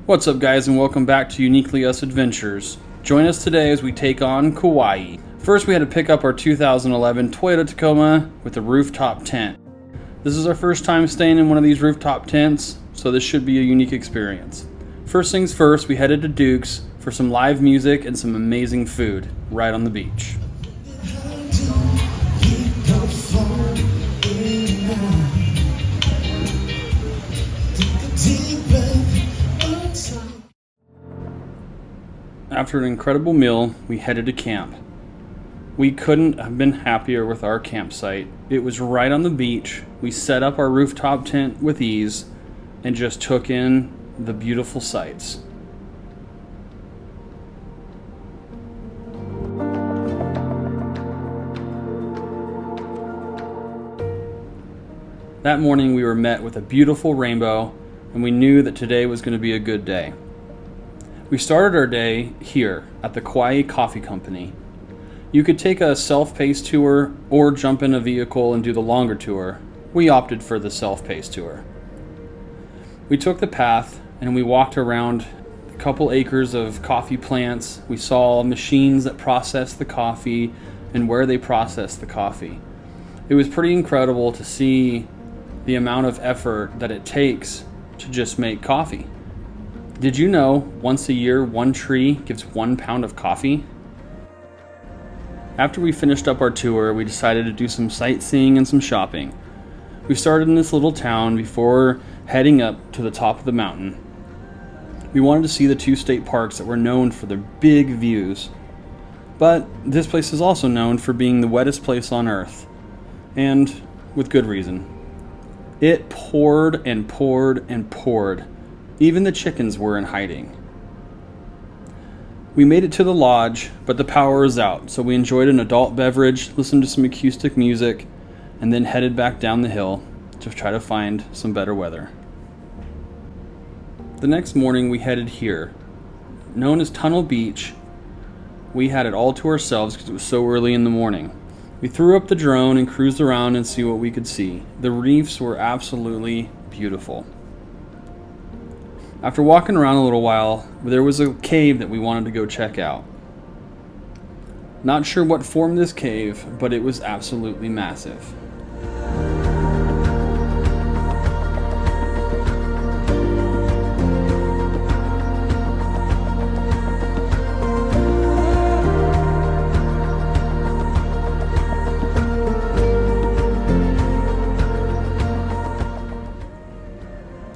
What's up, guys, and welcome back to UniquelyUsAdventures. Join us today as we take on Kauai. First, we had to pick up our 2011 Toyota Tacoma with a rooftop tent. This is our first time staying in one of these rooftop tents, so this should be a unique experience. First things first, we headed to Duke's for some live music and some amazing food right on the beach. After an incredible meal, we headed to camp. We couldn't have been happier with our campsite. It was right on the beach. We set up our rooftop tent with ease and just took in the beautiful sights. That morning we were met with a beautiful rainbow, and we knew that today was going to be a good day. We started our day here at the Kauai Coffee Company. You could take a self-paced tour or jump in a vehicle and do the longer tour. We opted for the self-paced tour. We took the path and we walked around a couple acres of coffee plants. We saw machines that process the coffee and where they process the coffee. It was pretty incredible to see the amount of effort that it takes to just make coffee. Did you know once a year one tree gives 1 pound of coffee? After we finished up our tour, we decided to do some sightseeing and some shopping. We started in this little town before heading up to the top of the mountain. We wanted to see the 2 state parks that were known for their big views. But this place is also known for being the wettest place on earth, and with good reason. It poured and poured and poured. Even the chickens were in hiding. We made it to the lodge, but the power was out, so we enjoyed an adult beverage, listened to some acoustic music, and then headed back down the hill to try to find some better weather. The next morning we headed here. Known as Tunnel Beach, we had it all to ourselves because it was so early in the morning. We threw up the drone and cruised around and see what we could see. The reefs were absolutely beautiful. After walking around a little while, there was a cave that we wanted to go check out. Not sure what formed this cave, but it was absolutely massive.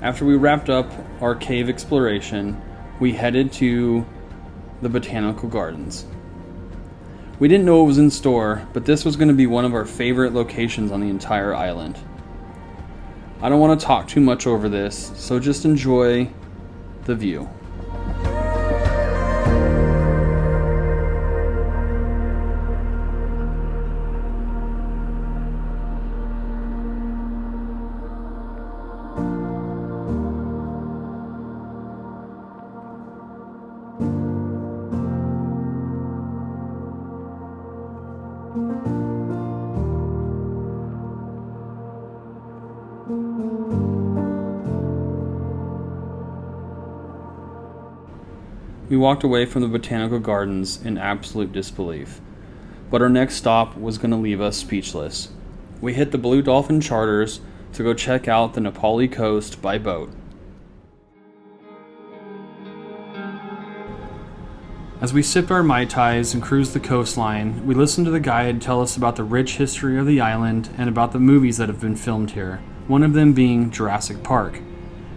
After we wrapped up our cave exploration, we headed to the botanical gardens. We didn't know what was in store, but this was going to be one of our favorite locations on the entire island. I don't want to talk too much over this, so just enjoy the view. We walked away from the botanical gardens in absolute disbelief, but our next stop was going to leave us speechless. We hit the Blue Dolphin charters to go check out the Na Pali Coast by boat. As we sipped our Mai Tais and cruised the coastline, we listened to the guide tell us about the rich history of the island and about the movies that have been filmed here, one of them being Jurassic Park.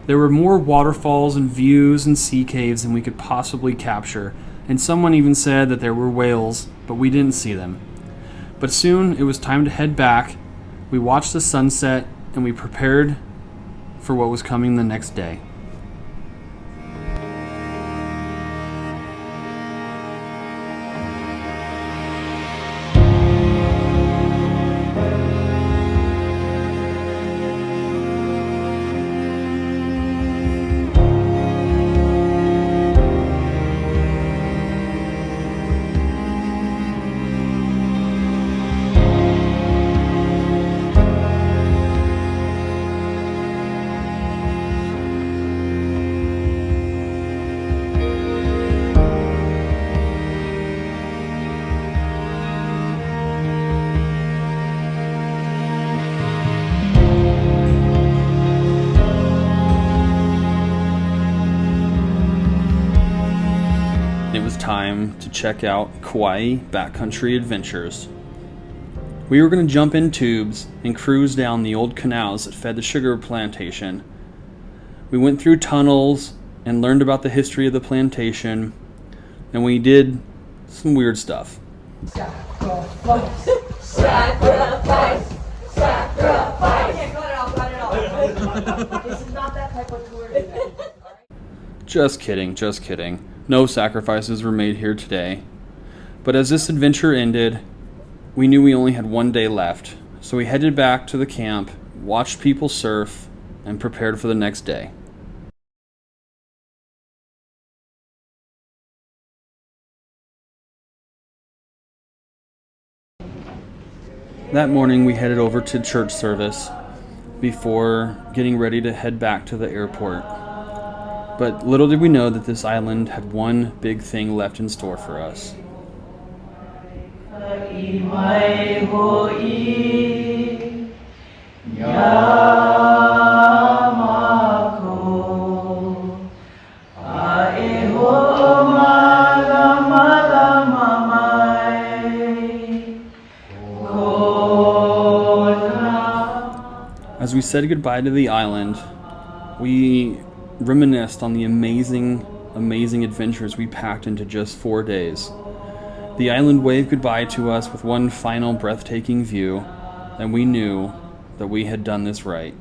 There were more waterfalls and views and sea caves than we could possibly capture, and someone even said that there were whales, but we didn't see them. But soon it was time to head back. We watched the sunset and we prepared for what was coming the next day. time to check out Kauai Backcountry Adventures. We were going to jump in tubes and cruise down the old canals that fed the sugar plantation. We went through tunnels and learned about the history of the plantation, and we did some weird stuff. Sacrifice, sacrifice, sacrifice. Okay, cut it off. This is not that type of tour today. Just kidding, just kidding. No sacrifices were made here today. But as this adventure ended, we knew we only had one day left, so we headed back to the camp, watched people surf, and prepared for the next day. That morning we headed over to church service before getting ready to head back to the airport. But little did we know that this island had one big thing left in store for us. As we said goodbye to the island, we reminisced on the amazing adventures we packed into just 4 days. The island waved goodbye to us with one final breathtaking view, and we knew that we had done this right.